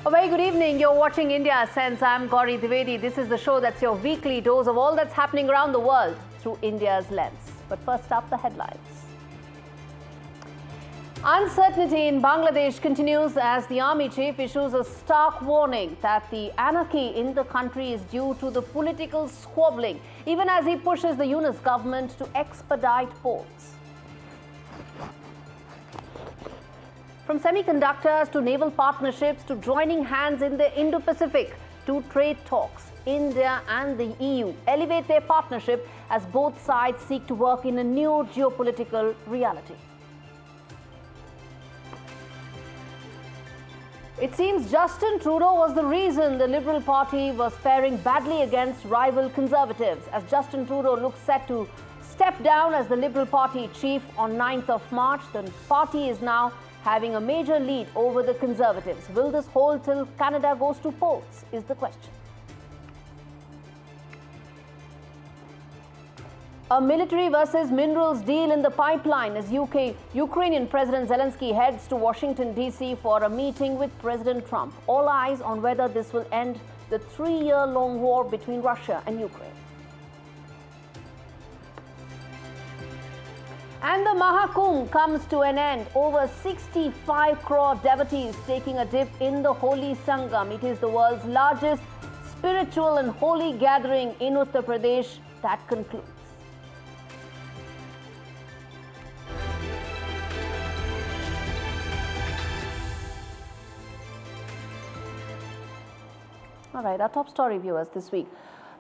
A very good evening. You're watching India Sense. I'm Gaurie Dwivedi. This is the show that's your weekly dose of all that's happening around the world through India's lens. But first up, the headlines. Uncertainty in Bangladesh continues as the army chief issues a stark warning that the anarchy in the country is due to the political squabbling, even as he pushes the Yunus government to expedite ports. From semiconductors to naval partnerships to joining hands in the Indo-Pacific to trade talks, India and the EU elevate their partnership as both sides seek to work in a new geopolitical reality. It seems Justin Trudeau was the reason the Liberal Party was faring badly against rival Conservatives, as Justin Trudeau looks set to step down as the Liberal Party chief on 9th of March. The party is now having a major lead over the Conservatives. Will this hold till Canada goes to polls, is the question. A military versus minerals deal in the pipeline as Ukrainian President Zelensky heads to Washington, D.C. for a meeting with President Trump. All eyes on whether this will end the 3-year-long war between Russia and Ukraine. And the Mahakumbh comes to an end. Over 65 crore devotees taking a dip in the holy Sangam. It is the world's largest spiritual and holy gathering in Uttar Pradesh that concludes. All right, our top story, viewers, this week.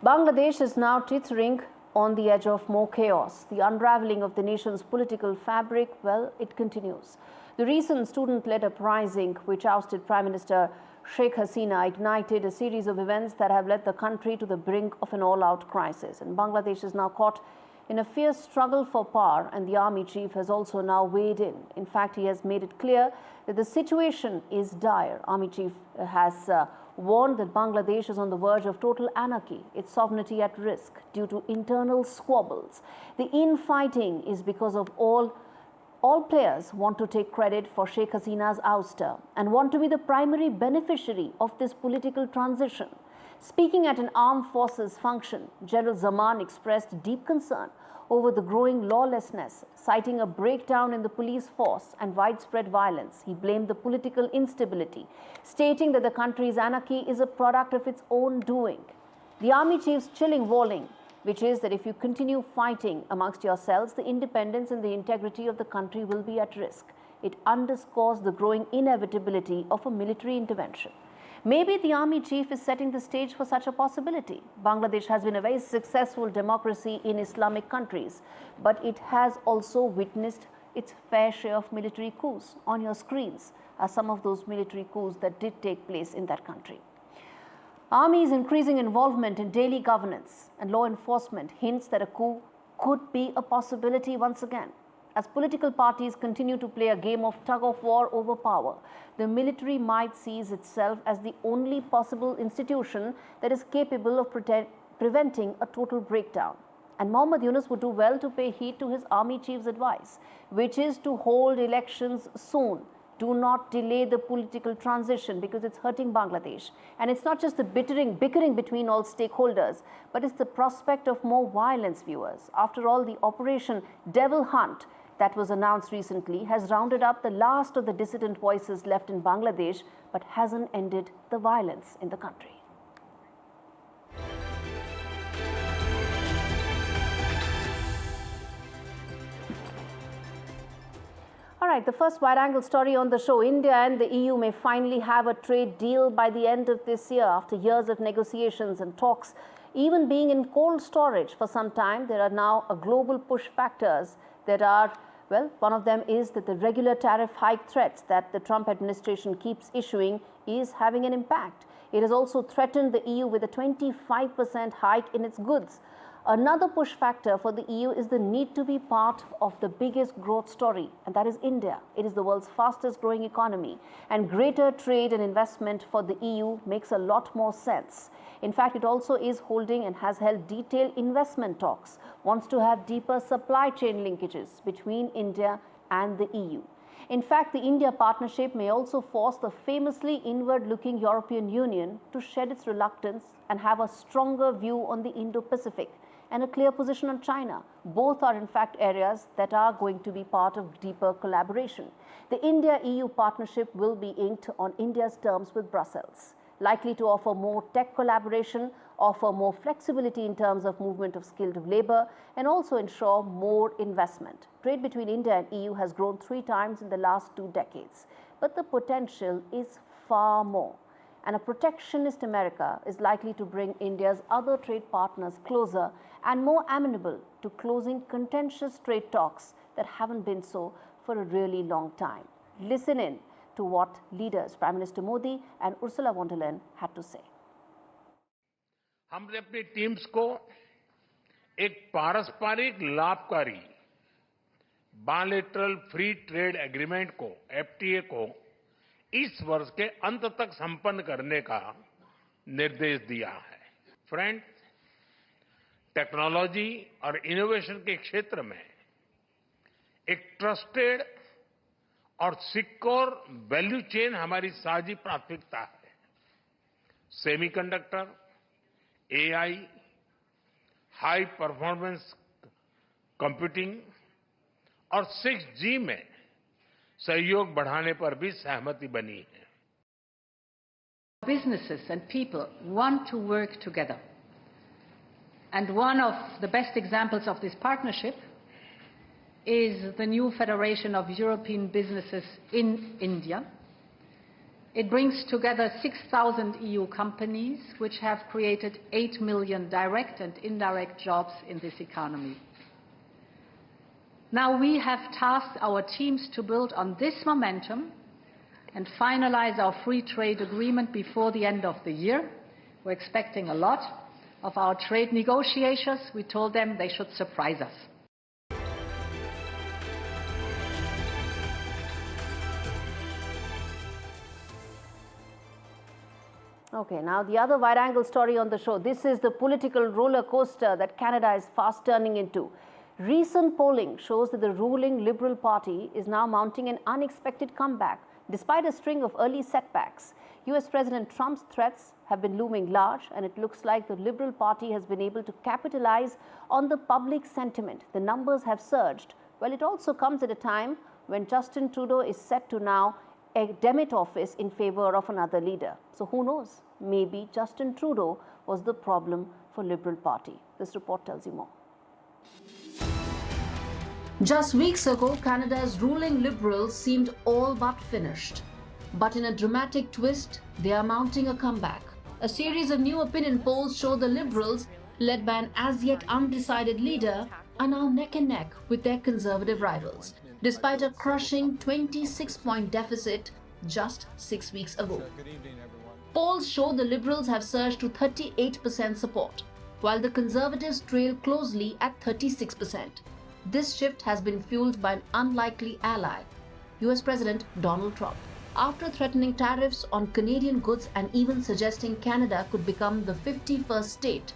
Bangladesh is now teetering on the edge of more chaos. The unravelling of the nation's political fabric, well, it continues. The recent student-led uprising, which ousted Prime Minister Sheikh Hasina, ignited a series of events that have led the country to the brink of an all-out crisis. And Bangladesh is now caught in a fierce struggle for power, and the army chief has also now weighed in. In fact, he has made it clear that the situation is dire. Army chief has warned that Bangladesh is on the verge of total anarchy, its sovereignty at risk due to internal squabbles. The infighting is because of all players want to take credit for Sheikh Hasina's ouster and want to be the primary beneficiary of this political transition. Speaking at an armed forces function, General Zaman expressed deep concern over the growing lawlessness, citing a breakdown in the police force and widespread violence. He blamed the political instability, stating that the country's anarchy is a product of its own doing. The army chief's chilling warning, which is that if you continue fighting amongst yourselves, the independence and the integrity of the country will be at risk. It underscores the growing inevitability of a military intervention. Maybe the army chief is setting the stage for such a possibility. Bangladesh has been a very successful democracy in Islamic countries, but it has also witnessed its fair share of military coups. On your screens are some of those military coups that did take place in that country. Army's increasing involvement in daily governance and law enforcement hints that a coup could be a possibility once again. As political parties continue to play a game of tug-of-war over power, the military might sees itself as the only possible institution that is capable of preventing a total breakdown. And Mohammad Yunus would do well to pay heed to his army chief's advice, which is to hold elections soon. Do not delay the political transition because it's hurting Bangladesh. And it's not just the bickering between all stakeholders, but it's the prospect of more violence, viewers. After all, the Operation Devil Hunt that was announced recently has rounded up the last of the dissident voices left in Bangladesh, but hasn't ended the violence in the country. All right, the first wide-angle story on the show. India and the EU may finally have a trade deal by the end of this year after years of negotiations and talks, even being in cold storage for some time. There are now global push factors that are, well, one of them is that the regular tariff hike threats that the Trump administration keeps issuing is having an impact. It has also threatened the EU with a 25% hike in its goods. Another push factor for the EU is the need to be part of the biggest growth story, and that is India. It is the world's fastest growing economy, and greater trade and investment for the EU makes a lot more sense. In fact, it also is holding and has held detailed investment talks, wants to have deeper supply chain linkages between India and the EU. In fact, the India partnership may also force the famously inward-looking European Union to shed its reluctance and have a stronger view on the Indo-Pacific and a clear position on China. Both are in fact areas that are going to be part of deeper collaboration. The India-EU partnership will be inked on India's terms with Brussels, likely to offer more tech collaboration, offer more flexibility in terms of movement of skilled labor, and also ensure more investment. Trade between India and EU has grown 3 times in the last 2 decades, but the potential is far more. And a protectionist America is likely to bring India's other trade partners closer and more amenable to closing contentious trade talks that haven't been so for a really long time. Listen in to what leaders Prime Minister Modi and Ursula von der Leyen had to say. हमने अपनी teams को एक पारस्परिक लाभकारी bilateral free trade agreement को FTA को इस वर्ष के अंत तक संपन्न करने का निर्देश दिया है। फ्रेंड्स, टेक्नोलॉजी और इनोवेशन के क्षेत्र में एक ट्रस्टेड और सिक्योर वैल्यू चेन हमारी साझी प्राथमिकता है। Semiconductor, AI, high performance computing और 6G में सहयोग बढ़ाने पर भी सहमति बनी है। Businesses and people want to work together. And one of the best examples of this partnership is the new Federation of European Businesses in India. It brings together 6,000 EU companies, which have created 8 million direct and indirect jobs in this economy. Now we have tasked our teams to build on this momentum and finalize our free trade agreement before the end of the year. We're expecting a lot of our trade negotiators. We told them they should surprise us. Okay, now the other wide-angle story on the show. This is the political roller coaster that Canada is fast turning into. Recent polling shows that the ruling Liberal Party is now mounting an unexpected comeback, despite a string of early setbacks. US President Trump's threats have been looming large, and it looks like the Liberal Party has been able to capitalize on the public sentiment. The numbers have surged. Well, it also comes at a time when Justin Trudeau is set to now demit office in favor of another leader. So who knows? Maybe Justin Trudeau was the problem for Liberal Party. This report tells you more. Just weeks ago, Canada's ruling Liberals seemed all but finished. But in a dramatic twist, they are mounting a comeback. A series of new opinion polls show the Liberals, led by an as-yet-undecided leader, are now neck and neck with their Conservative rivals, despite a crushing 26-point deficit just 6 weeks ago. Polls show the Liberals have surged to 38% support, while the Conservatives trail closely at 36%. This shift has been fueled by an unlikely ally, US President Donald Trump. After threatening tariffs on Canadian goods and even suggesting Canada could become the 51st state,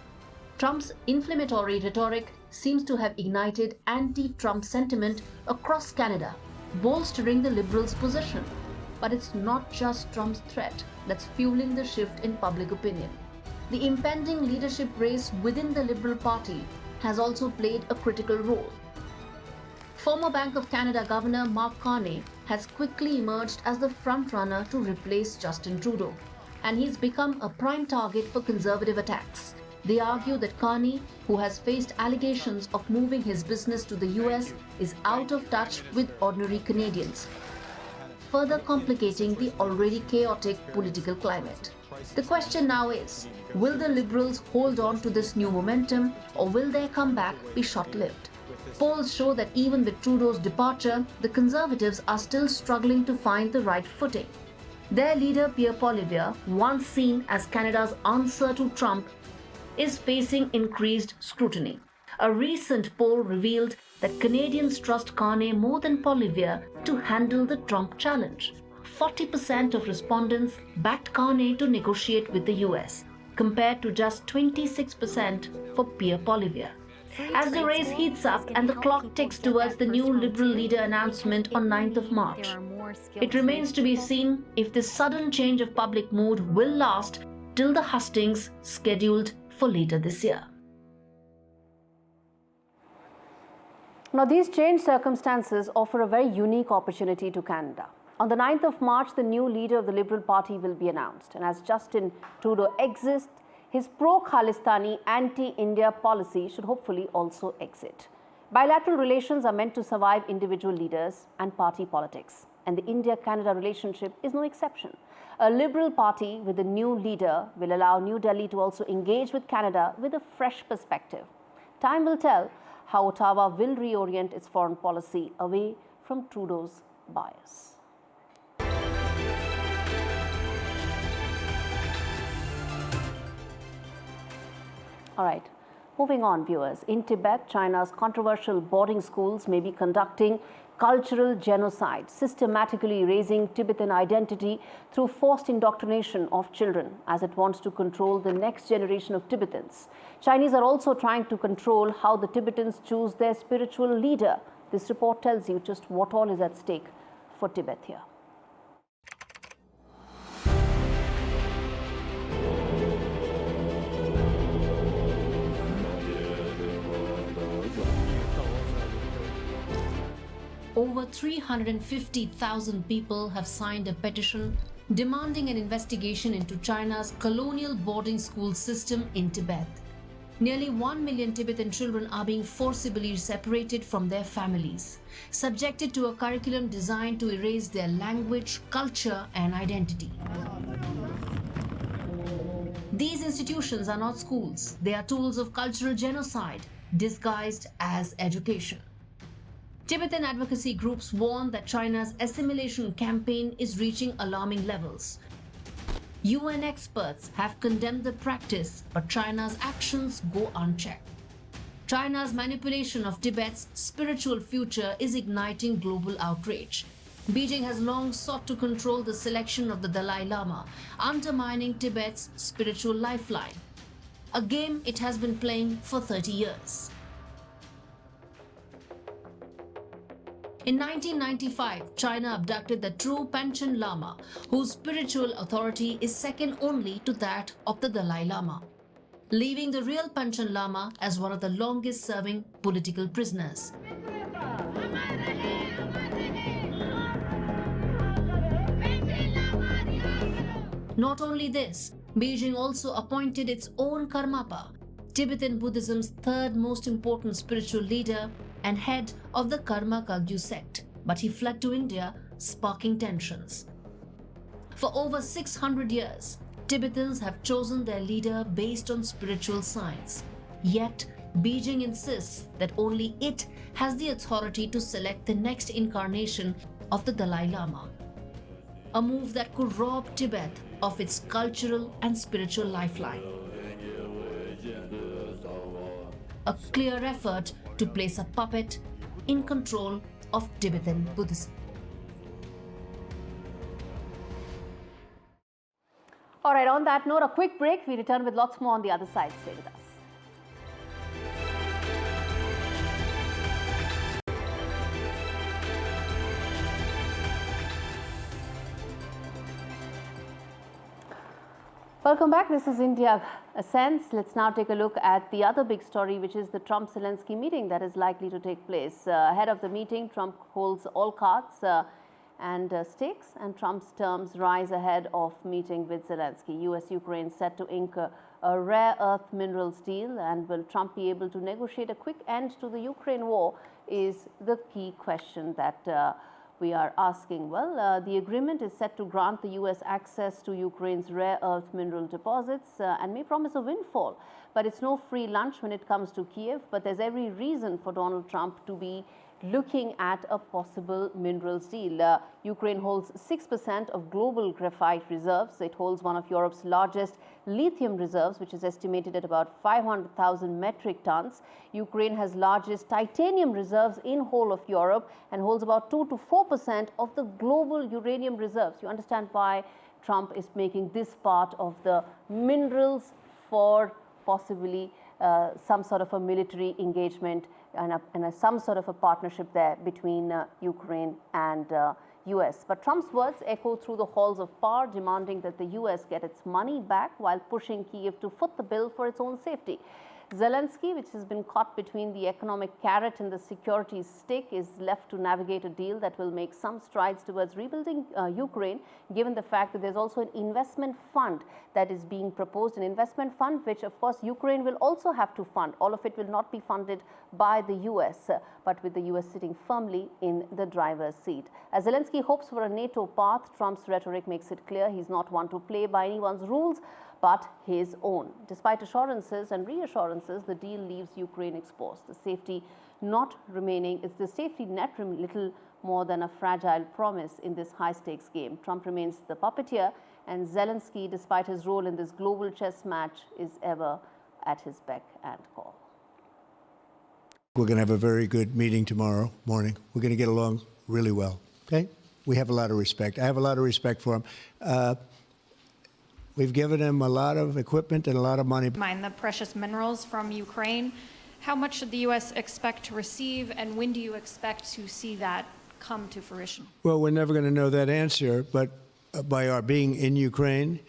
Trump's inflammatory rhetoric seems to have ignited anti-Trump sentiment across Canada, bolstering the Liberals' position. But it's not just Trump's threat that's fueling the shift in public opinion. The impending leadership race within the Liberal Party has also played a critical role. Former Bank of Canada Governor Mark Carney has quickly emerged as the frontrunner to replace Justin Trudeau, and he's become a prime target for Conservative attacks. They argue that Carney, who has faced allegations of moving his business to the US, is out of touch with ordinary Canadians, further complicating the already chaotic political climate. The question now is, will the Liberals hold on to this new momentum, or will their comeback be short-lived? Polls show that even with Trudeau's departure, the Conservatives are still struggling to find the right footing. Their leader, Pierre Poilievre, once seen as Canada's answer to Trump, is facing increased scrutiny. A recent poll revealed that Canadians trust Carney more than Poilievre to handle the Trump challenge. 40% of respondents backed Carney to negotiate with the US, compared to just 26% for Pierre Poilievre. As the race heats up and the clock ticks towards the new Liberal leader announcement on 9th of March, it remains to be seen if this sudden change of public mood will last till the hustings scheduled for later this year. Now, these changed circumstances offer a very unique opportunity to Canada. On the 9th of March, the new leader of the Liberal Party will be announced. And as Justin Trudeau exits, his pro-Khalistani, anti-India policy should hopefully also exit. Bilateral relations are meant to survive individual leaders and party politics. And the India-Canada relationship is no exception. A Liberal Party with a new leader will allow New Delhi to also engage with Canada with a fresh perspective. Time will tell how Ottawa will reorient its foreign policy away from Trudeau's bias. All right, moving on, viewers. In Tibet, China's controversial boarding schools may be conducting cultural genocide, systematically erasing Tibetan identity through forced indoctrination of children as it wants to control the next generation of Tibetans. Chinese are also trying to control how the Tibetans choose their spiritual leader. This report tells you just what all is at stake for Tibet here. Over 350,000 people have signed a petition demanding an investigation into China's colonial boarding school system in Tibet. Nearly 1 million Tibetan children are being forcibly separated from their families, subjected to a curriculum designed to erase their language, culture, and identity. These institutions are not schools. They are tools of cultural genocide disguised as education. Tibetan advocacy groups warn that China's assimilation campaign is reaching alarming levels. UN experts have condemned the practice, but China's actions go unchecked. China's manipulation of Tibet's spiritual future is igniting global outrage. Beijing has long sought to control the selection of the Dalai Lama, undermining Tibet's spiritual lifeline, a game it has been playing for 30 years. In 1995, China abducted the true Panchen Lama, whose spiritual authority is second only to that of the Dalai Lama, leaving the real Panchen Lama as one of the longest-serving political prisoners. Not only this, Beijing also appointed its own Karmapa, Tibetan Buddhism's third most important spiritual leader and head of the Karma Kagyu sect, but he fled to India, sparking tensions. For over 600 years, Tibetans have chosen their leader based on spiritual science. Yet, Beijing insists that only it has the authority to select the next incarnation of the Dalai Lama. A move that could rob Tibet of its cultural and spiritual lifeline. A clear effort to place a puppet in control of Tibetan Buddhism. All right, on that note, a quick break. We return with lots more on the other side. Stay with us. Welcome back. This is India Ascends. Let's now take a look at the other big story, which is the Trump-Zelensky meeting that is likely to take place. Ahead of the meeting, Trump holds all cards and stakes, and Trump's terms rise ahead of meeting with Zelensky. US-Ukraine set to ink a rare earth minerals deal, and will Trump be able to negotiate a quick end to the Ukraine war is the key question that we are asking. Well, the agreement is set to grant the US access to Ukraine's rare earth mineral deposits and may promise a windfall. But it's no free lunch when it comes to Kiev. But there's every reason for Donald Trump to be looking at a possible minerals deal. Ukraine holds 6% of global graphite reserves. It holds one of Europe's largest lithium reserves, which is estimated at about 500,000 metric tons. Ukraine has largest titanium reserves in whole of Europe and holds about 2 to 4% of the global uranium reserves. You understand why Trump is making this part of the minerals for possibly some sort of a military engagement and some sort of a partnership there between Ukraine and US. But Trump's words echo through the halls of power, demanding that the US get its money back while pushing Kyiv to foot the bill for its own safety. Zelensky, which has been caught between the economic carrot and the security stick, is left to navigate a deal that will make some strides towards rebuilding Ukraine, given the fact that there's also an investment fund that is being proposed, an investment fund which, of course, Ukraine will also have to fund. All of it will not be funded by the US, but with the US sitting firmly in the driver's seat. As Zelensky hopes for a NATO path, Trump's rhetoric makes it clear he's not one to play by anyone's rules, but his own. Despite assurances and reassurances, the deal leaves Ukraine exposed. The safety net remaining little more than a fragile promise in this high-stakes game. Trump remains the puppeteer, and Zelensky, despite his role in this global chess match, is ever at his beck and call. We're going to have a very good meeting tomorrow morning. We're going to get along really well, okay? We have a lot of respect. I have a lot of respect for him. We've given him a lot of equipment and a lot of money. Mine the precious minerals from Ukraine. How much should the U.S. expect to receive, and when do you expect to see that come to fruition? Well, we're never going to know that answer, but by our being in Ukraine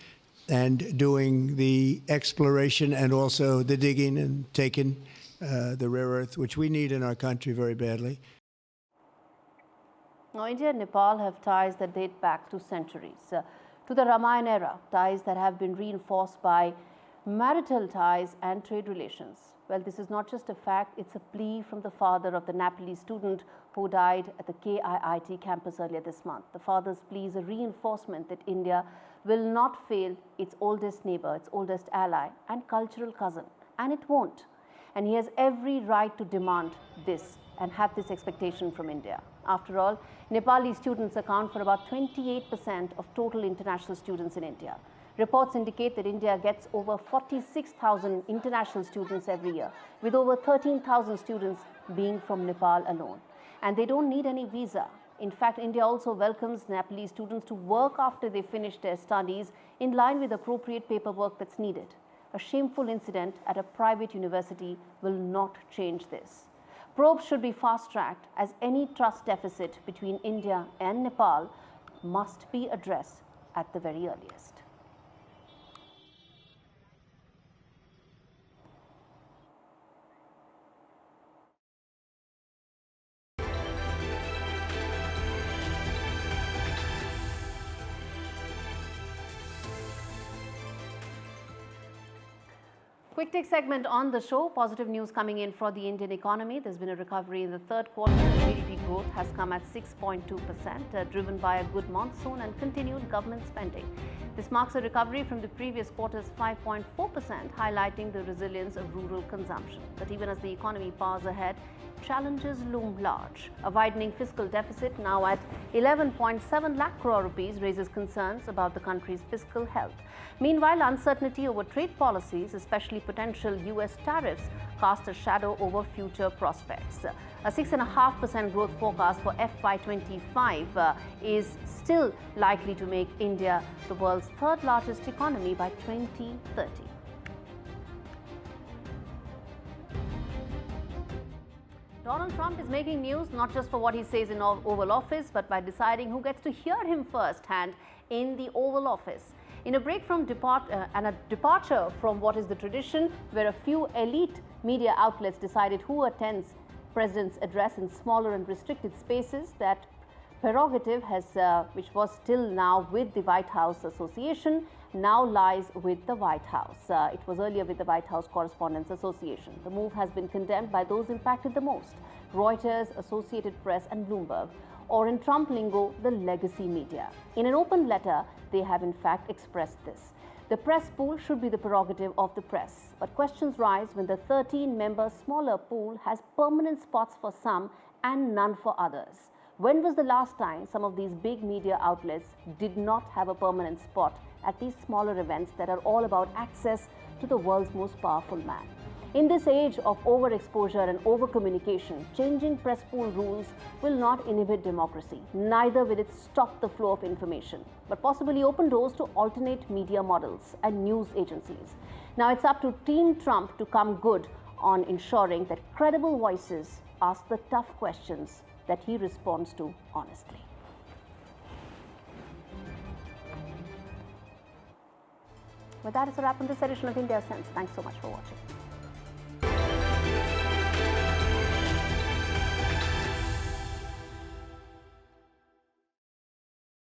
and doing the exploration and also the digging and taking the rare earth, which we need in our country very badly. Now, India and Nepal have ties that date back to centuries. To the Ramayana era, ties that have been reinforced by marital ties and trade relations. Well, this is not just a fact, it's a plea from the father of the Nepalese student who died at the KIIT campus earlier this month. The father's plea is a reinforcement that India will not fail its oldest neighbor, its oldest ally and cultural cousin, and it won't. And he has every right to demand this and have this expectation from India. After all, Nepali students account for about 28% of total international students in India. Reports indicate that India gets over 46,000 international students every year, with over 13,000 students being from Nepal alone. And they don't need any visa. In fact, India also welcomes Nepalese students to work after they finish their studies in line with appropriate paperwork that's needed. A shameful incident at a private university will not change this. Probes should be fast-tracked, as any trust deficit between India and Nepal must be addressed at the very earliest. Quick take segment on the show. Positive news coming in for the Indian economy. There's been a recovery in the third quarter. GDP growth has come at 6.2%, driven by a good monsoon and continued government spending. This marks a recovery from the previous quarter's 5.4%, highlighting the resilience of rural consumption. But even as the economy powers ahead, challenges loom large. A widening fiscal deficit, now at 11.7 lakh crore rupees, raises concerns about the country's fiscal health. Meanwhile, uncertainty over trade policies, especially potential US tariffs, cast a shadow over future prospects. A 6.5% growth forecast for FY25 is still likely to make India the world's third largest economy by 2030. Donald Trump is making news not just for what he says in Oval Office, but by deciding who gets to hear him firsthand in the Oval Office. In a break from a departure from what is the tradition, where a few elite media outlets decided who attends President's address in smaller and restricted spaces, that prerogative has, which was till now with the White House Association, now lies with the White House. It was earlier with the White House Correspondents Association. The move has been condemned by those impacted the most: Reuters, Associated Press and Bloomberg, or in Trump lingo, the legacy media. In an open letter, they have in fact expressed this. The press pool should be the prerogative of the press, but questions rise when the 13-member smaller pool has permanent spots for some and none for others. When was the last time some of these big media outlets did not have a permanent spot at these smaller events that are all about access to the world's most powerful man? In this age of overexposure and overcommunication, changing press pool rules will not inhibit democracy. Neither will it stop the flow of information, but possibly open doors to alternate media models and news agencies. Now it's up to Team Trump to come good on ensuring that credible voices ask the tough questions that he responds to honestly. With that, it's a wrap on this edition of India Sense. Thanks so much for watching.